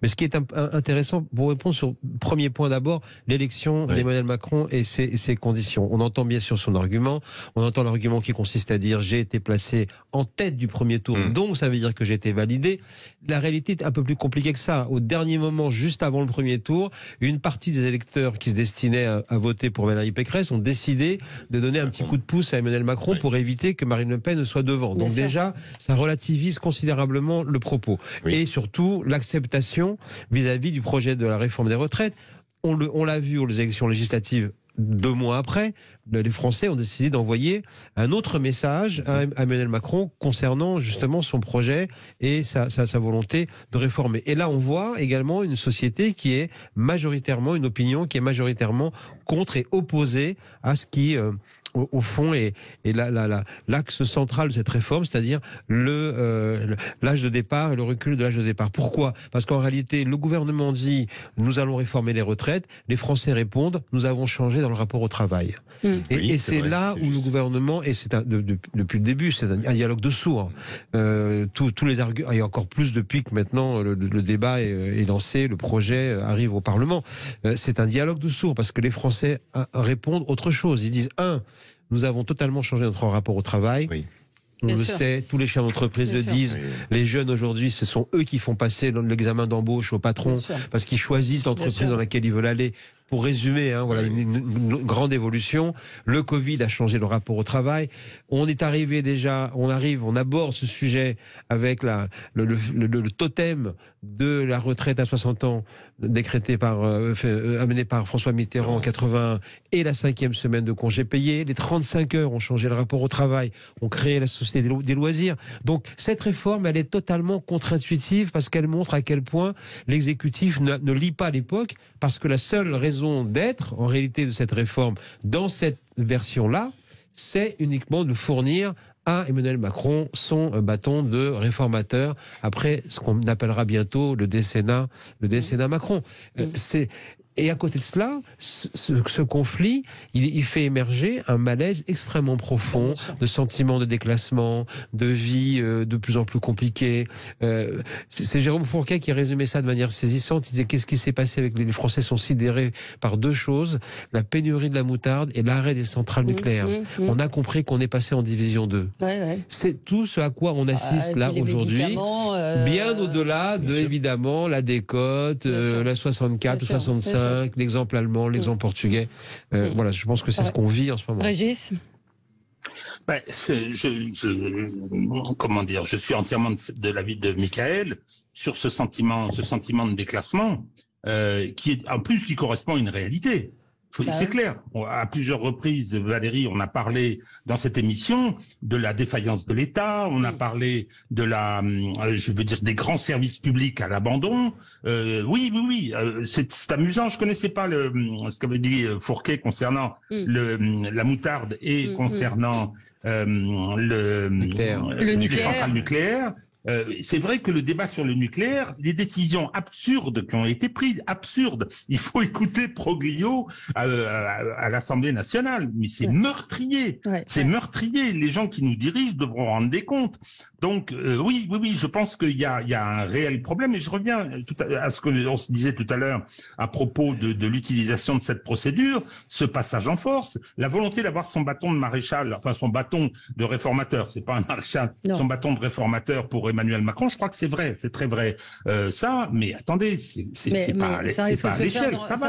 ce qui est intéressant, pour répondre sur le premier point d'abord, l'élection d'Emmanuel Macron et ses conditions. On entend bien sûr son argument, on entend l'argument qui consiste à dire j'ai été placé en tête du premier tour, donc ça veut dire que j'ai été validé. La réalité est un peu plus compliquée que ça. Au dernier moment, juste avant le premier tour, une partie des électeurs qui se destinaient à voter pour Valérie Pécresse ont décidé de donner un petit coup de pouce à Emmanuel Macron pour éviter que Marine Le Pen ne soit devant. Donc déjà, ça relativise considérablement le propos. Et surtout, l'acceptation vis-à-vis du projet de la réforme des retraites. On l'a vu aux élections législatives 2 mois après, les Français ont décidé d'envoyer un autre message à Emmanuel Macron concernant justement son projet et sa volonté de réformer. Et là, on voit également une société qui est majoritairement, une opinion qui est majoritairement contre et opposée à ce qui, au fond, est l'axe central de cette réforme, c'est-à-dire l'âge de départ et le recul de l'âge de départ. Pourquoi ? Parce qu'en réalité, le gouvernement dit « nous allons réformer les retraites », les Français répondent « nous avons changé dans le rapport au travail ». Et c'est vrai, là où le gouvernement, et c'est depuis le début, c'est un dialogue de sourds. Tous les arguments, et encore plus depuis que maintenant le débat est lancé, le projet arrive au Parlement. C'est un dialogue de sourds parce que les Français répondent autre chose. Ils disent nous avons totalement changé notre rapport au travail. Oui. On le sait, tous les chefs d'entreprise le disent. Oui. Les jeunes aujourd'hui, ce sont eux qui font passer l'examen d'embauche au patron parce qu'ils choisissent l'entreprise dans laquelle ils veulent aller. Pour résumer, voilà une grande évolution. Le Covid a changé le rapport au travail. On est arrivé déjà, on aborde ce sujet avec le totem de la retraite à 60 ans décrété amené par François Mitterrand en 81 et la 5e semaine de congés payés. Les 35 heures ont changé le rapport au travail, ont créé la société des loisirs. Donc cette réforme, elle est totalement contre-intuitive parce qu'elle montre à quel point l'exécutif ne lit pas l'époque, parce que la seule raison d'être, en réalité, de cette réforme, dans cette version-là, c'est uniquement de fournir à Emmanuel Macron son bâton de réformateur après ce qu'on appellera bientôt le décennat Macron. Et à côté de cela, ce conflit, il fait émerger un malaise extrêmement profond, de sentiments de déclassement, de vie de plus en plus compliquée. C'est Jérôme Fourquet qui a résumé ça de manière saisissante. Il disait qu'est-ce qui s'est passé avec les Français sont sidérés par 2 choses, la pénurie de la moutarde et l'arrêt des centrales nucléaires. On a compris qu'on est passé en division 2. C'est tout ce à quoi on assiste là aujourd'hui, bien au-delà de évidemment la décote, la 64 ou 65. L'exemple allemand, l'exemple portugais. Voilà, je pense que c'est ce qu'on vit en ce moment. Régis ? Comment dire, je suis entièrement de l'avis de Michael sur ce sentiment de déclassement qui correspond à une réalité. C'est clair. À plusieurs reprises, Valérie, on a parlé dans cette émission de la défaillance de l'État, on a parlé de des grands services publics à l'abandon. Oui. C'est amusant. Je connaissais pas ce qu'avait dit Fourquet concernant la moutarde et concernant les centrales nucléaires. C'est vrai que le débat sur le nucléaire, les décisions absurdes qui ont été prises, il faut écouter Proglio à l'Assemblée nationale, mais c'est meurtrier, meurtrier. Les gens qui nous dirigent devront rendre des comptes. Donc oui, je pense qu'il y a un réel problème, et je reviens à ce que l'on se disait tout à l'heure à propos de l'utilisation de cette procédure, ce passage en force, la volonté d'avoir son bâton de maréchal, enfin son bâton de réformateur, c'est pas un maréchal, son bâton de réformateur pour Emmanuel Macron, je crois que c'est vrai, c'est très vrai mais attendez, c'est pas à l'échelle, ça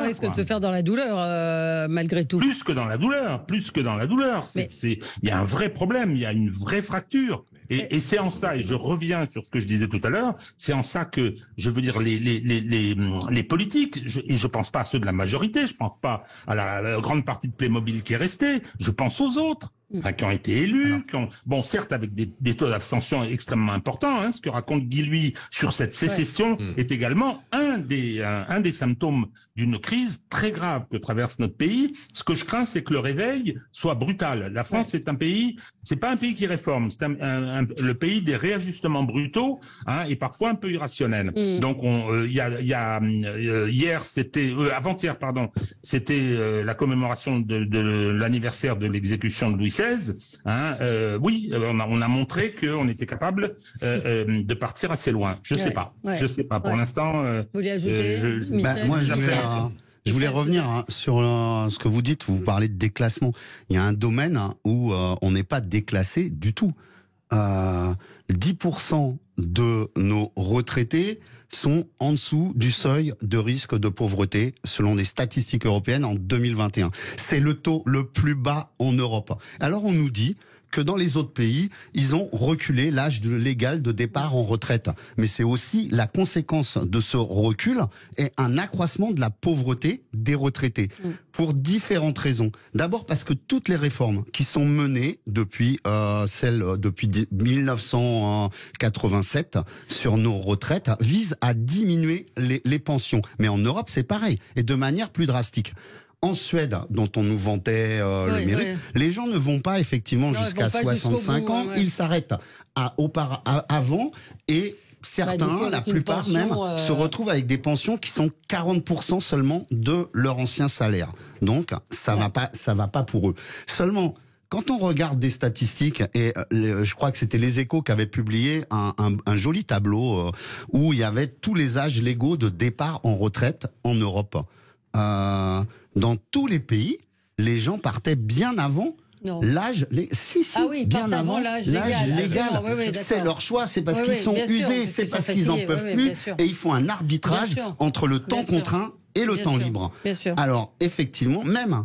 risque de se faire dans la douleur malgré tout. Plus que dans la douleur, il y a un vrai problème, il y a une vraie fracture. Et c'est en ça, et je reviens sur ce que je disais tout à l'heure, c'est en ça que je veux dire les politiques, et je pense pas à ceux de la majorité, je pense pas à la grande partie de Playmobil qui est restée, je pense aux autres. Qui ont été élus, certes avec des taux d'abstention extrêmement importants, ce que raconte Guy Lui sur cette sécession est également un des symptômes d'une crise très grave que traverse notre pays. Ce que je crains, c'est que le réveil soit brutal. La France, c'est pas un pays qui réforme, c'est le pays des réajustements brutaux, et parfois un peu irrationnels. Donc avant-hier, c'était la commémoration de l'anniversaire de l'exécution de Louis XVI. On a montré qu'on était capable de partir assez loin. Je sais pas. Pour l'instant. Vous voulez ajouter, Michel? Moi, je voulais revenir sur ce que vous dites. Vous parlez de déclassement. Il y a un domaine où on n'est pas déclassé du tout. 10% de nos retraités sont en dessous du seuil de risque de pauvreté selon les statistiques européennes en 2021. C'est le taux le plus bas en Europe. Alors on nous dit que dans les autres pays, ils ont reculé l'âge légal de départ en retraite. Mais c'est aussi la conséquence de ce recul est un accroissement de la pauvreté des retraités pour différentes raisons. D'abord parce que toutes les réformes qui sont menées depuis 1987 sur nos retraites visent à diminuer les pensions. Mais en Europe, c'est pareil, et de manière plus drastique. En Suède, dont on nous vantait le mérite, les gens ne vont pas effectivement jusqu'à 65 ans, ils s'arrêtent avant et certains, la plupart même, se retrouvent avec des pensions qui sont 40% seulement de leur ancien salaire. Donc, ça va pas pour eux. Seulement, quand on regarde des statistiques, et je crois que c'était Les Échos qui avaient publié un joli tableau où il y avait tous les âges légaux de départ en retraite en Europe. Dans tous les pays, les gens partaient bien avant l'âge. Bien avant l'âge légal. C'est leur choix, c'est parce qu'ils sont usés, c'est parce qu'ils n'en peuvent plus, et ils font un arbitrage entre le temps contraint et le temps libre. Alors, effectivement, même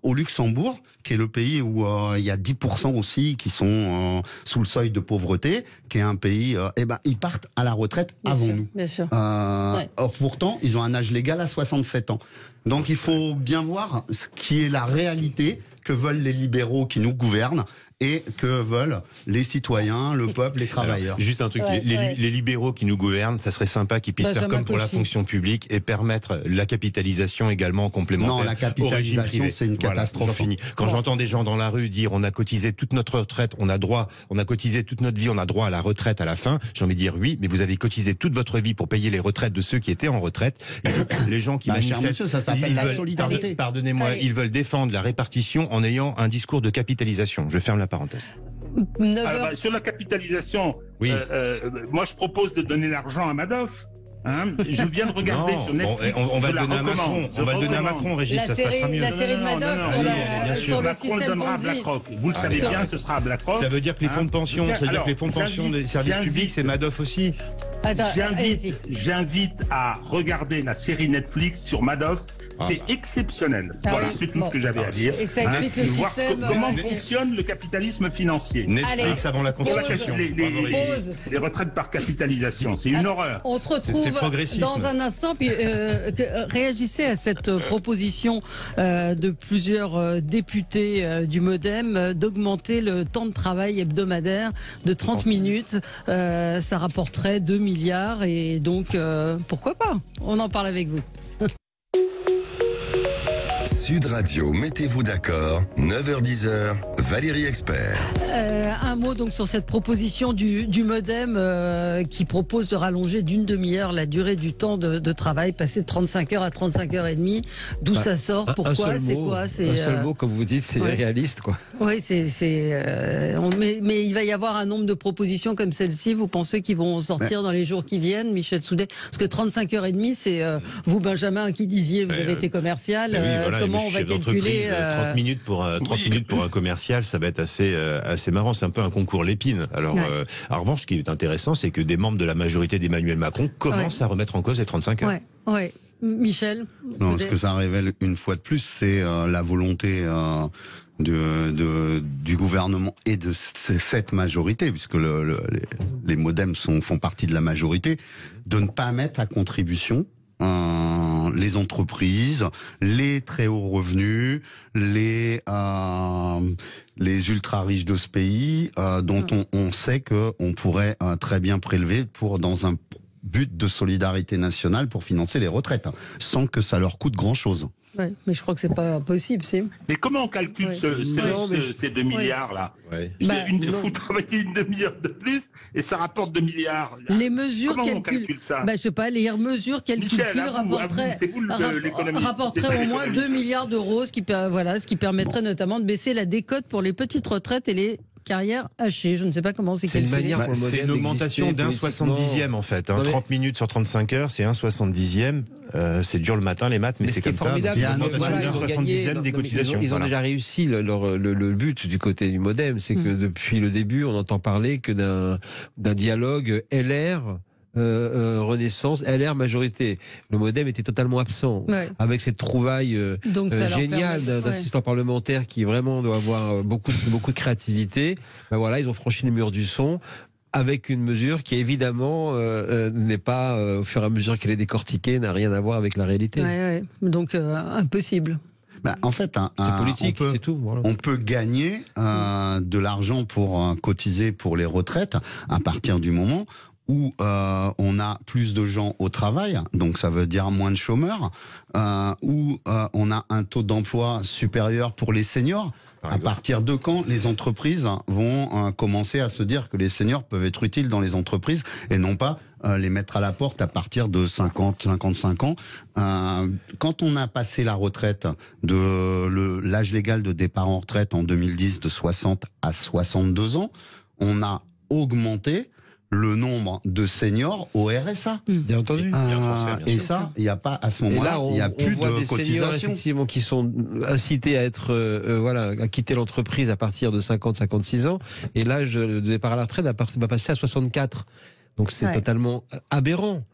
au Luxembourg, qui est le pays où il y a 10% aussi qui sont sous le seuil de pauvreté, qui est un pays, ils partent à la retraite avant nous. Or, pourtant, ils ont un âge légal à 67 ans. Donc, il faut bien voir ce qui est la réalité que veulent les libéraux qui nous gouvernent et que veulent les citoyens, le peuple, les travailleurs. Alors, juste un truc, les libéraux qui nous gouvernent, ça serait sympa qu'ils puissent faire comme pour la fonction publique et permettre la capitalisation également complémentaire. Non, la capitalisation, c'est une catastrophe. J'en finis. Quand j'entends des gens dans la rue dire on a cotisé toute notre retraite, on a cotisé toute notre vie, on a droit à la retraite à la fin, j'ai envie de dire oui, mais vous avez cotisé toute votre vie pour payer les retraites de ceux qui étaient en retraite. Et les gens qui manifestent, monsieur, ça s'appelle la solidarité. Pardonnez-moi, ils veulent défendre la répartition en ayant un discours de capitalisation. Je ferme la parenthèse. Alors, sur la capitalisation, moi je propose de donner l'argent à Madoff. Je viens de regarder sur Netflix. On va le donner à Macron. On va le donner à Macron, Régis, ça se passera mieux. La série de Madoff sur le système donnera à BlackRock. Vous le savez bien, ce sera à BlackRock. Ça veut dire que les fonds de pension, des services publics, c'est Madoff aussi. J'invite à regarder la série Netflix sur Madoff. C'est exceptionnel. Voilà, c'est tout ce que j'avais à dire. Et ça explique le système. Comment fonctionne le capitalisme financier. Netflix avant la Constitution. Les retraites par capitalisation, c'est une horreur. On se retrouve dans un instant. Puis, réagissez à cette proposition de plusieurs députés du MoDem d'augmenter le temps de travail hebdomadaire de 30 minutes. Ça rapporterait 2 milliards et donc pourquoi pas? On en parle avec vous. Sud Radio, mettez-vous d'accord, 9h-10h, Valérie Expert. Un mot donc sur cette proposition du MoDem qui propose de rallonger d'une demi-heure la durée du temps de travail, passer de 35 heures à 35 heures et demie. D'où ça sort? Pourquoi? C'est quoi? C'est un seul mot, comme vous dites, c'est réaliste, quoi. Oui, mais il va y avoir un nombre de propositions comme celle-ci. Vous pensez qu'ils vont sortir dans les jours qui viennent, Michel Soudet? Parce que 35 heures et demie, c'est vous, Benjamin, qui disiez, vous avez été commercial. Comment on va calculer 30 minutes pour un commercial, ça va être assez marrant. C'est un peu un concours Lépine. Alors, en revanche, ce qui est intéressant, c'est que des membres de la majorité d'Emmanuel Macron commencent à remettre en cause les 35 heures. Ouais. Michel? Non, ce que ça révèle une fois de plus, c'est la volonté du gouvernement et de cette majorité, puisque les MoDem font partie de la majorité, de ne pas mettre à contribution les entreprises, les très hauts revenus, les ultra riches de ce pays, dont on sait qu'on pourrait très bien prélever dans un but de solidarité nationale pour financer les retraites, sans que ça leur coûte grand-chose. Ouais, mais je crois que c'est pas possible, c'est. Mais comment on calcule ces 2 milliards-là? Vous travaillez une demi-heure de plus et ça rapporte 2 milliards. Les mesures comment on calcule ça? Je sais pas, les mesures qu'elles calculent rapporteraient au moins 2 milliards d'euros, ce qui permettrait notamment de baisser la décote pour les petites retraites et les carrière hachée. Je ne sais pas comment c'est calculé. C'est une augmentation d'un 70e en fait. 30 minutes sur 35 heures, c'est un 70e. C'est dur le matin les maths, mais c'est comme ça. C'est une augmentation d'un 70e des cotisations. Ils ont déjà réussi le but du côté du MoDem, c'est que depuis le début, on entend parler que d'un dialogue LR Renaissance, LR majorité. Le MoDem était totalement absent. Avec cette trouvaille géniale d'assistant parlementaire qui vraiment doit avoir beaucoup de créativité. Ben voilà, ils ont franchi le mur du son. Avec une mesure qui évidemment n'est pas, au fur et à mesure qu'elle est décortiquée, n'a rien à voir avec la réalité. Donc impossible. En fait, c'est politique, c'est tout. Voilà. On peut gagner de l'argent pour cotiser pour les retraites à partir du moment où on a plus de gens au travail, donc ça veut dire moins de chômeurs, où on a un taux d'emploi supérieur pour les seniors. À partir de quand les entreprises vont commencer à se dire que les seniors peuvent être utiles dans les entreprises et non pas les mettre à la porte à partir de 50, 55 ans. Quand on a passé la retraite l'âge légal de départ en retraite en 2010 de 60 à 62 ans, on a augmenté le nombre de seniors au RSA. Bien entendu. Et ça, il n'y a pas, à ce moment-là, il n'y a plus de cotisation. Effectivement, qui sont incités à être, à quitter l'entreprise à partir de 50-56 ans. Et l'âge de départ à la retraite va passer à 64. Donc c'est totalement aberrant.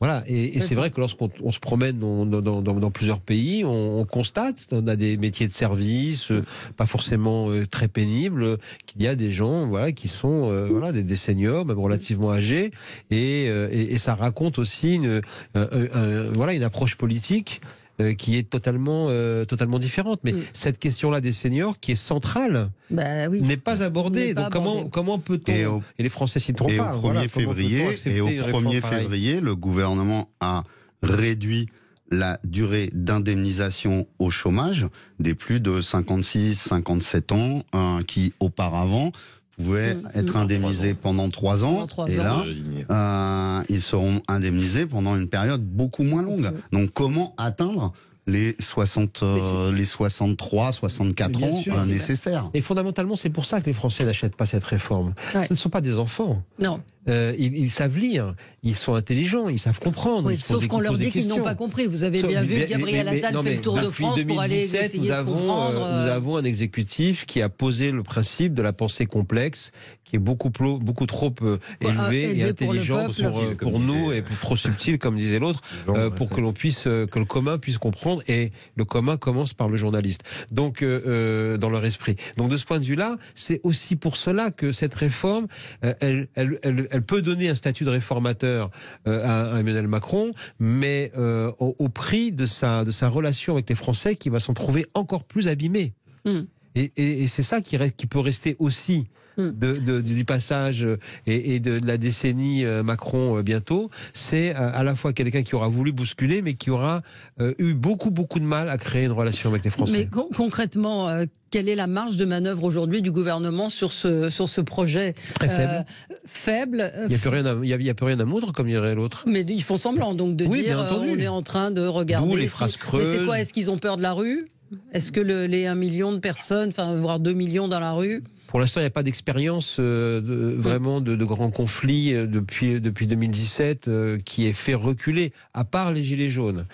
Voilà. Et c'est vrai que lorsqu'on se promène dans plusieurs pays, on constate, on a des métiers de service, pas forcément très pénibles, qu'il y a des gens, qui sont, des seniors, même relativement âgés, et ça raconte aussi une approche politique qui est totalement différente. Mais cette question-là des seniors, qui est centrale, n'est pas abordée. Donc comment peut-on, et les Français s'y trompent pas. Au 1er février, le gouvernement a réduit la durée d'indemnisation au chômage des plus de 56-57 ans qui auparavant pouvaient être indemnisés pendant 3 ans. Et là, ils seront indemnisés pendant une période beaucoup moins longue. Donc comment atteindre les 63, 64 ans nécessaires. Et fondamentalement, c'est pour ça que les Français n'achètent pas cette réforme. Ce ne sont pas des enfants. Non. Ils savent lire, ils sont intelligents, ils savent comprendre. Sauf qu'on leur dit qu'ils n'ont pas compris. Vous avez bien vu, Gabriel Attal fait le tour de France pour aller essayer de comprendre. Nous avons un exécutif qui a posé le principe de la pensée complexe, qui est beaucoup trop élevé et intelligent pour nous et trop subtil, comme disait l'autre, pour que le commun puisse comprendre. Et le commun commence par le journaliste. Donc, dans leur esprit. Donc, de ce point de vue-là, c'est aussi pour cela que cette réforme, elle peut donner un statut de réformateur à Emmanuel Macron, mais au prix de sa relation avec les Français, qui va s'en trouver encore plus abîmée. Et c'est ça qui peut rester aussi du passage et de la décennie Macron bientôt. C'est à la fois quelqu'un qui aura voulu bousculer, mais qui aura eu beaucoup de mal à créer une relation avec les Français. Mais concrètement, quelle est la marge de manœuvre aujourd'hui du gouvernement sur ce projet? Très faible. Il n'y a plus rien à moudre, comme dirait l'autre. Mais ils font semblant donc de dire on est en train de regarder. D'où les phrases creuses. Mais c'est quoi? Est-ce qu'ils ont peur de la rue? Est-ce que les 1 million de personnes, voire 2 millions dans la rue? Pour l'instant, il n'y a pas d'expérience vraiment de grands conflits depuis 2017 qui ait fait reculer, à part les Gilets jaunes,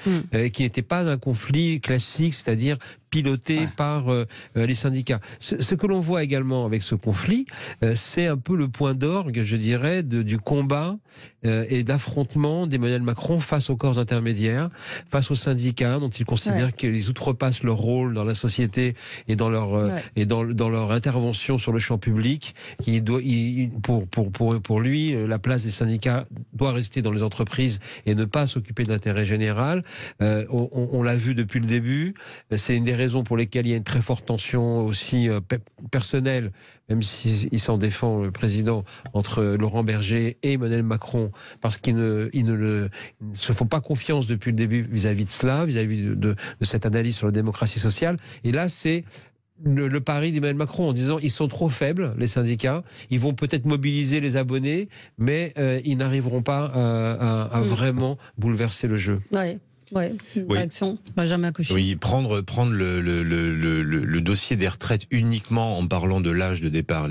qui n'était pas un conflit classique, c'est-à-dire piloté par les syndicats. Ce que l'on voit également avec ce conflit, c'est un peu le point d'orgue, je dirais, du combat et d'affrontement d'Emmanuel Macron face aux corps intermédiaires, face aux syndicats dont il considère qu'ils outrepassent leur rôle dans la société et dans leur intervention sur le champ public. Pour lui, la place des syndicats doit rester dans les entreprises et ne pas s'occuper de l'intérêt général. On l'a vu depuis le début. C'est une des raisons pour lesquelles il y a une très forte tension aussi personnelle, même s'il s'en défend, le président, entre Laurent Berger et Emmanuel Macron, parce qu'ils ne se font pas confiance depuis le début vis-à-vis de cela, vis-à-vis de cette analyse sur la démocratie sociale. Et là, c'est le pari d'Emmanuel Macron en disant ils sont trop faibles, les syndicats, ils vont peut-être mobiliser les abonnés, mais ils n'arriveront pas à vraiment bouleverser le jeu. Réaction, Benjamin Cauchy. Oui, prendre le dossier des retraites uniquement en parlant de l'âge de départ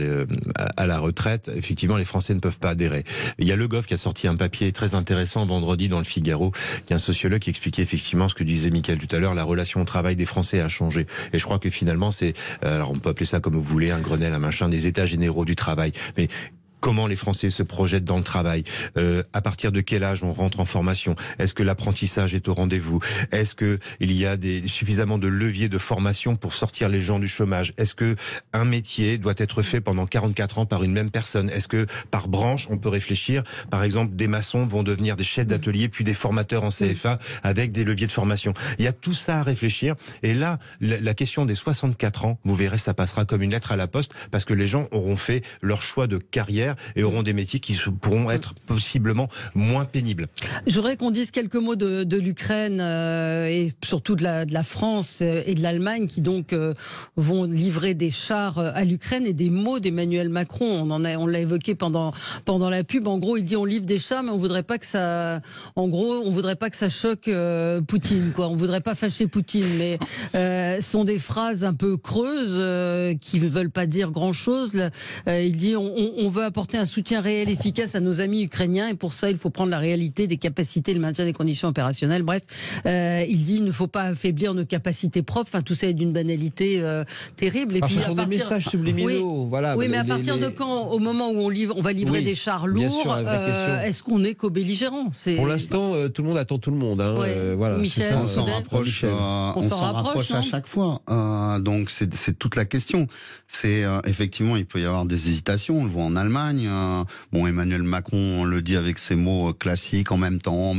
à la retraite, effectivement, les Français ne peuvent pas adhérer. Il y a Le Goff qui a sorti un papier très intéressant vendredi dans le Figaro, qui est un sociologue qui expliquait effectivement ce que disait Mickaël tout à l'heure, la relation au travail des Français a changé. Et je crois que finalement, c'est, alors on peut appeler ça comme vous voulez, un Grenelle, un machin, des états généraux du travail. Mais comment les Français se projettent dans le travail, à partir de quel âge on rentre en formation, est-ce que l'apprentissage est au rendez-vous, est-ce que il y a suffisamment de leviers de formation pour sortir les gens du chômage, est-ce que un métier doit être fait pendant 44 ans par une même personne, est-ce que par branche on peut réfléchir, par exemple des maçons vont devenir des chefs d'atelier puis des formateurs en CFA avec des leviers de formation. Il y a tout ça à réfléchir et là la question des 64 ans, vous verrez, ça passera comme une lettre à la poste parce que les gens auront fait leur choix de carrière et auront des métiers qui pourront être possiblement moins pénibles. Je voudrais qu'on dise quelques mots de l'Ukraine et surtout de la France et de l'Allemagne qui donc vont livrer des chars à l'Ukraine et des mots d'Emmanuel Macron. On l'a évoqué pendant la pub. En gros, il dit on livre des chars, mais on voudrait pas que ça. En gros, on voudrait pas que ça choque Poutine, quoi. On voudrait pas fâcher Poutine, mais ce sont des phrases un peu creuses qui ne veulent pas dire grand-chose. Il dit on veut apporter un soutien réel, efficace à nos amis ukrainiens, et pour ça, il faut prendre la réalité des capacités, le maintien des conditions opérationnelles. Bref, il dit il ne faut pas affaiblir nos capacités propres. Enfin, tout ça est d'une banalité terrible. Et puis, ce sont des messages subliminaux. Oui, voilà. Oui, mais à partir de quand, au moment où on va livrer des chars lourds, est-ce qu'on est co-belligérant? Pour l'instant, tout le monde attend tout le monde. Hein. Voilà, Michel, on s'en rapproche. On s'en rapproche à chaque fois. Donc c'est toute la question. C'est effectivement, il peut y avoir des hésitations. On le voit en Allemagne. Bon, Emmanuel Macron le dit avec ses mots classiques, en même temps.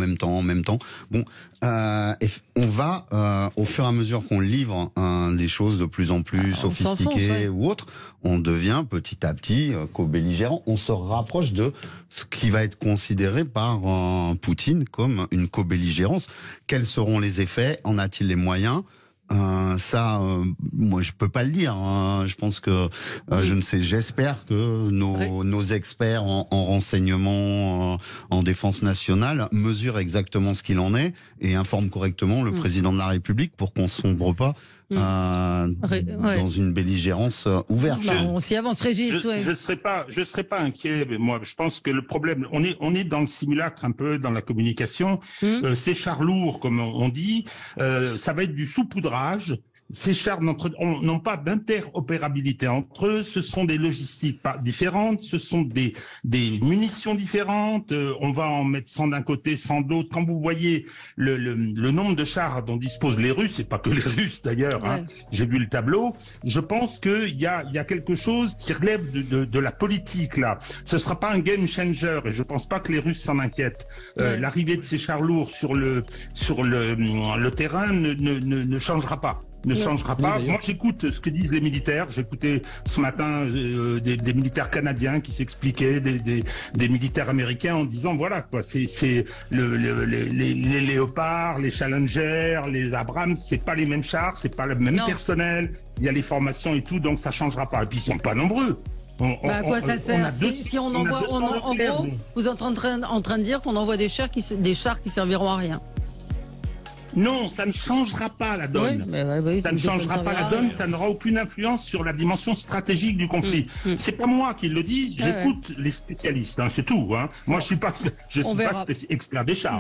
Bon, on va, au fur et à mesure qu'on livre des choses de plus en plus sophistiquées ou autres, on devient petit à petit co-belligérant. On se rapproche de ce qui va être considéré par Poutine comme une co-belligérance. Quels seront les effets? En a-t-il les moyens? Moi, je peux pas le dire. Hein. Je pense que je ne sais. J'espère que nos experts en renseignement, en défense nationale, mesurent exactement ce qu'il en est et informent correctement le président de la République pour qu'on sombre pas dans une belligérance ouverte. On s'y avance, Régis. Je serais pas inquiet. Mais moi, je pense que le problème, on est dans le simulacre un peu dans la communication. Ces chars lourds, comme on dit, ça va être du saupoudrage. Ces chars n'ont pas d'interopérabilité entre eux, ce sont des logistiques différentes, ce sont des munitions différentes, on va en mettre 100 d'un côté, 100 d'autre. Quand vous voyez le nombre de chars dont disposent les Russes, et pas que les Russes d'ailleurs, hein, j'ai vu le tableau, je pense qu'il y a quelque chose qui relève de la politique là. Ce sera pas un game changer et je pense pas que les Russes s'en inquiètent. L'arrivée de ces chars lourds sur le terrain ne changera pas. Changera pas. Moi, j'écoute ce que disent les militaires. J'écoutais ce matin des militaires canadiens qui s'expliquaient, des militaires américains en disant voilà quoi, c'est les Léopards, les Challenger, les Abrams, c'est pas les mêmes chars, c'est pas le même personnel. Il y a les formations et tout, donc ça changera pas. Et puis ils sont pas nombreux. À quoi ça sert? Si on envoie, en gros, vous êtes en train de dire qu'on envoie des chars qui serviront à rien. Non, ça ne changera pas la donne. Ça ne changera pas la donne, ça n'aura aucune influence sur la dimension stratégique du conflit. C'est pas moi qui le dis, j'écoute les spécialistes, hein, c'est tout. Hein. Moi, je suis pas expert des chars.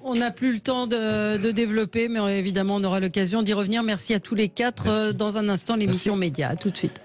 On n'a plus le temps de développer, mais évidemment, on aura l'occasion d'y revenir. Merci à tous les quatre. Dans un instant, l'émission Média. À tout de suite.